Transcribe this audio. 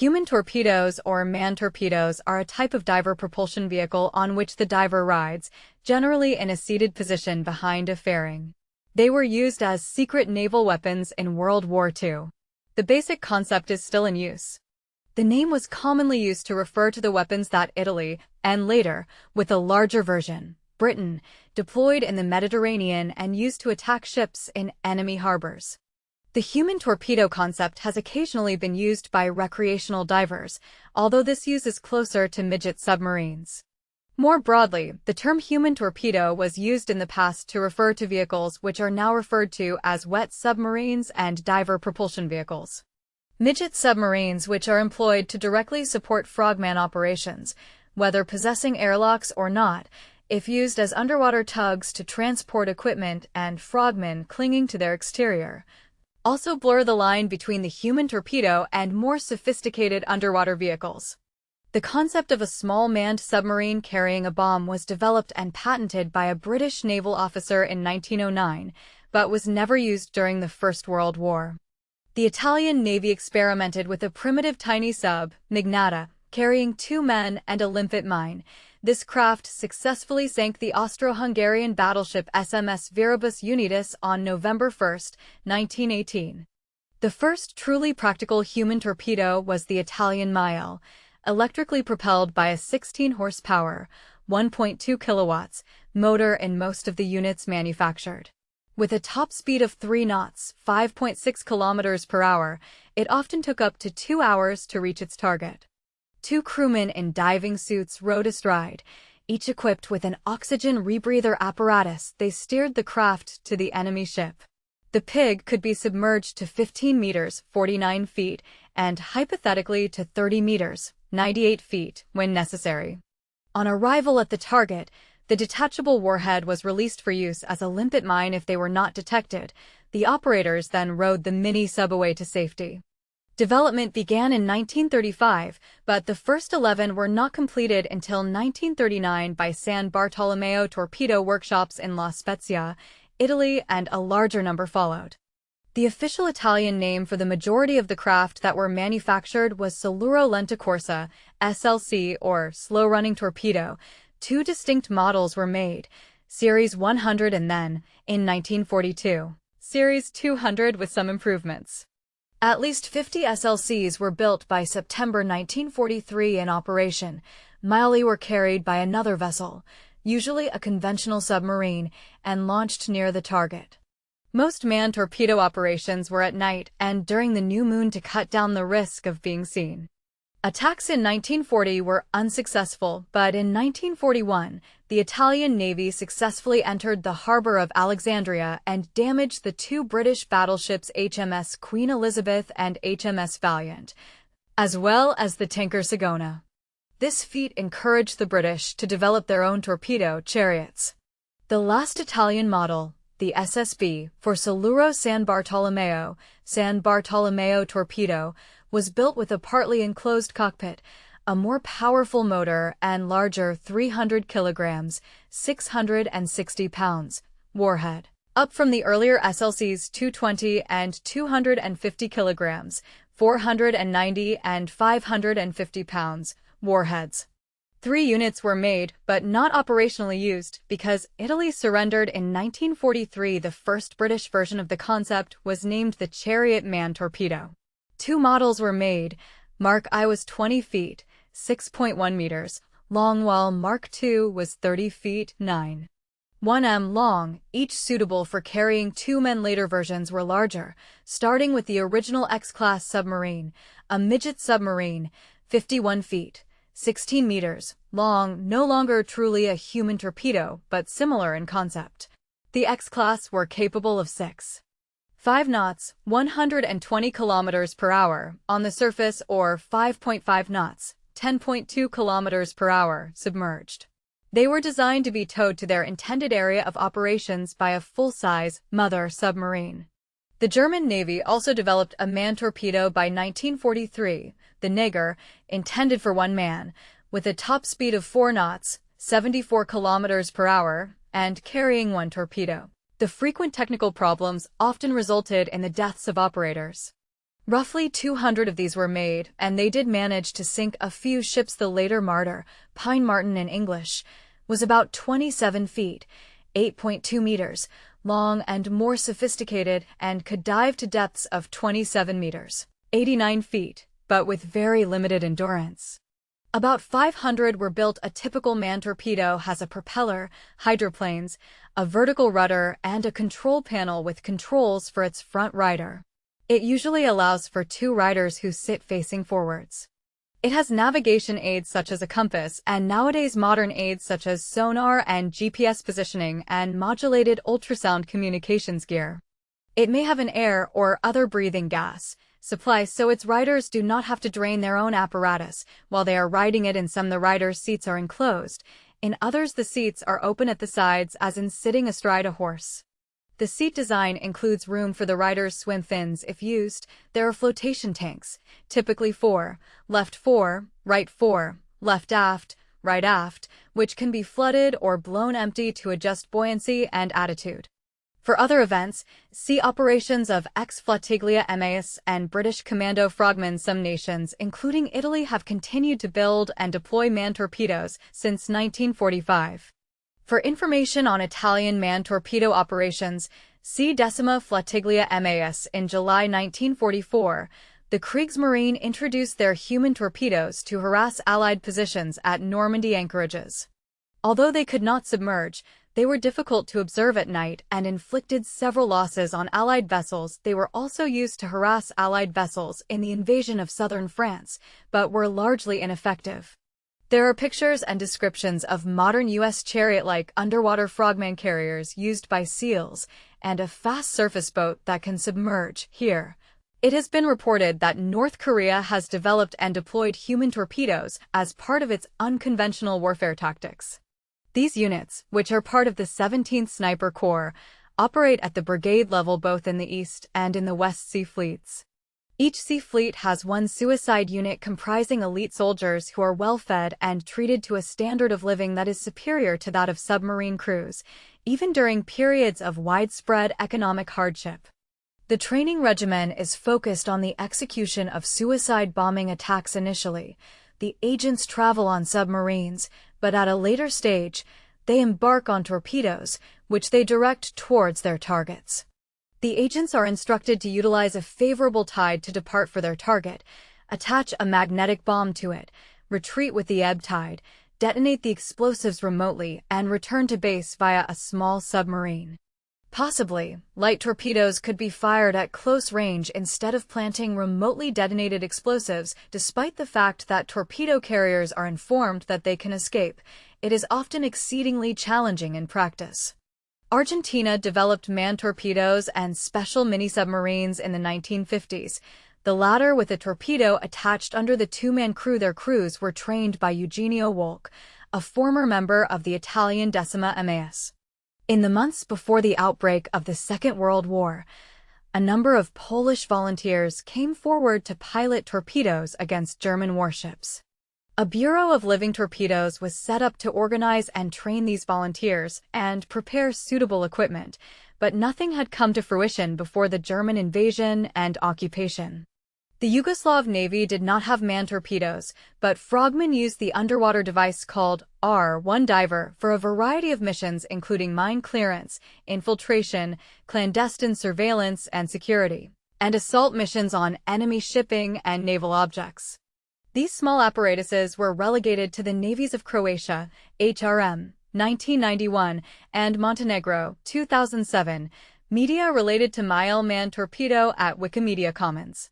Human torpedoes or manned torpedoes are a type of diver propulsion vehicle on which the diver rides, generally in a seated position behind a fairing. They were used as secret naval weapons in World War II. The basic concept is still in use. The name was commonly used to refer to the weapons that Italy, and later, with a larger version, Britain, deployed in the Mediterranean and used to attack ships in enemy harbors. The human torpedo concept has occasionally been used by recreational divers, although this use is closer to midget submarines. More broadly, the term human torpedo was used in the past to refer to vehicles which are now referred to as wet submarines and diver propulsion vehicles. Midget submarines, which are employed to directly support frogman operations, whether possessing airlocks or not, if used as underwater tugs to transport equipment and frogmen clinging to their exterior, also blur the line between the human torpedo and more sophisticated underwater vehicles. The concept of a small manned submarine carrying a bomb was developed and patented by a British naval officer in 1909, but was never used during the First World War. The Italian Navy experimented with a primitive tiny sub, Mignata, carrying 2 men and a limpet mine. This craft successfully sank the Austro-Hungarian battleship SMS Viribus Unitas on November 1, 1918. The first truly practical human torpedo was the Italian Mael, electrically propelled by a 16-horsepower, 1.2 kilowatts, motor in most of the units manufactured. With a top speed of 3 knots, 5.6 kilometers per hour, it often took up to 2 hours to reach its target. 2 crewmen in diving suits rowed astride, each equipped with an oxygen rebreather apparatus. They steered the craft to the enemy ship. The pig could be submerged to 15 meters, 49 feet, and hypothetically to 30 meters, 98 feet, when necessary. On arrival at the target, the detachable warhead was released for use as a limpet mine if they were not detected. The operators then rowed the mini-sub away to safety. Development began in 1935, but the first 11 were not completed until 1939 by San Bartolomeo Torpedo Workshops in La Spezia, Italy, and a larger number followed. The official Italian name for the majority of the craft that were manufactured was Siluro Lenticorsa, SLC, or slow-running torpedo. 2 distinct models were made, Series 100 and then, in 1942, Series 200 with some improvements. At least 50 SLCs were built by September 1943 in operation. Mili were carried by another vessel, usually a conventional submarine, and launched near the target. Most manned torpedo operations were at night and during the new moon to cut down the risk of being seen. Attacks in 1940 were unsuccessful, but in 1941, the Italian Navy successfully entered the harbor of Alexandria and damaged the 2 British battleships HMS Queen Elizabeth and HMS Valiant, as well as the tanker Sagona. This feat encouraged the British to develop their own torpedo chariots. The last Italian model, the SSB, for Siluro San Bartolomeo torpedo, was built with a partly enclosed cockpit, a more powerful motor, and larger 300 kilograms, 660 pounds, warhead, up from the earlier SLC's 220 and 250 kilograms, 490 and 550 pounds, warheads. 3 units were made, but not operationally used, because Italy surrendered in 1943. The first British version of the concept was named the Chariot manned torpedo. 2 models were made. Mark I was 20 feet, 6.1 meters, long, while Mark II was 30 feet, 9.1 m long, each suitable for carrying 2 men. Later versions were larger, starting with the original X-class submarine, a midget submarine, 51 feet, 16 meters, long, no longer truly a human torpedo, but similar in concept. The X-class were capable of 6.5 knots, 120 kilometers per hour, on the surface, or 5.5 knots, 10.2 kilometers per hour, submerged. They were designed to be towed to their intended area of operations by a full-size mother submarine. The German Navy also developed a manned torpedo by 1943, the Neger, intended for 1 man, with a top speed of 4 knots, 74 kilometers per hour, and carrying 1 torpedo. The frequent technical problems often resulted in the deaths of operators. Roughly 200 of these were made, and they did manage to sink a few ships. The later Martyr, Pine Martin in English, was about 27 feet, 8.2 meters, long and more sophisticated, and could dive to depths of 27 meters, 89 feet, but with very limited endurance. About 500 were built. A typical man torpedo has a propeller, hydroplanes, a vertical rudder, and a control panel with controls for its front rider. It usually allows for 2 riders who sit facing forwards. It has navigation aids such as a compass, and nowadays modern aids such as sonar and GPS positioning and modulated ultrasound communications gear. It may have an air or other breathing gas supply, so its riders do not have to drain their own apparatus while they are riding it. In some, the riders' seats are enclosed. In others, the seats are open at the sides, as in sitting astride a horse. The seat design includes room for the rider's swim fins if used. There are flotation tanks, typically 4, left 4, right 4, left aft, right aft, which can be flooded or blown empty to adjust buoyancy and attitude. For other events, see operations of ex-Flottiglia MAS and British Commando Frogmen. Some nations, including Italy, have continued to build and deploy man torpedoes since 1945. For information on Italian man torpedo operations, see Decima Flottiglia MAS. In July 1944, the Kriegsmarine introduced their human torpedoes to harass Allied positions at Normandy anchorages. Although they could not submerge, they were difficult to observe at night and inflicted several losses on Allied vessels. They were also used to harass Allied vessels in the invasion of southern France, but were largely ineffective. There are pictures and descriptions of modern U.S. Chariot-like underwater frogman carriers used by SEALs and a fast surface boat that can submerge. Here, it has been reported that North Korea has developed and deployed human torpedoes as part of its unconventional warfare tactics. These units, which are part of the 17th Sniper Corps, operate at the brigade level both in the East and in the West Sea Fleets. Each Sea Fleet has one suicide unit comprising elite soldiers who are well-fed and treated to a standard of living that is superior to that of submarine crews, even during periods of widespread economic hardship. The training regimen is focused on the execution of suicide bombing attacks initially. The agents travel on submarines, but at a later stage, they embark on torpedoes, which they direct towards their targets. The agents are instructed to utilize a favorable tide to depart for their target, attach a magnetic bomb to it, retreat with the ebb tide, detonate the explosives remotely, and return to base via a small submarine. Possibly, light torpedoes could be fired at close range instead of planting remotely detonated explosives. Despite the fact that torpedo carriers are informed that they can escape, it is often exceedingly challenging in practice. Argentina developed man torpedoes and special mini-submarines in the 1950s, the latter with a torpedo attached under the 2-man crew. Their crews were trained by Eugenio Wolk, a former member of the Italian Decima MAS. In the months before the outbreak of the Second World War, a number of Polish volunteers came forward to pilot torpedoes against German warships. A Bureau of Living Torpedoes was set up to organize and train these volunteers and prepare suitable equipment, but nothing had come to fruition before the German invasion and occupation. The Yugoslav Navy did not have man torpedoes, but frogmen used the underwater device called R-1 Diver for a variety of missions including mine clearance, infiltration, clandestine surveillance and security, and assault missions on enemy shipping and naval objects. These small apparatuses were relegated to the navies of Croatia, HRM, 1991, and Montenegro, 2007. Media related to Mile Man Torpedo at Wikimedia Commons.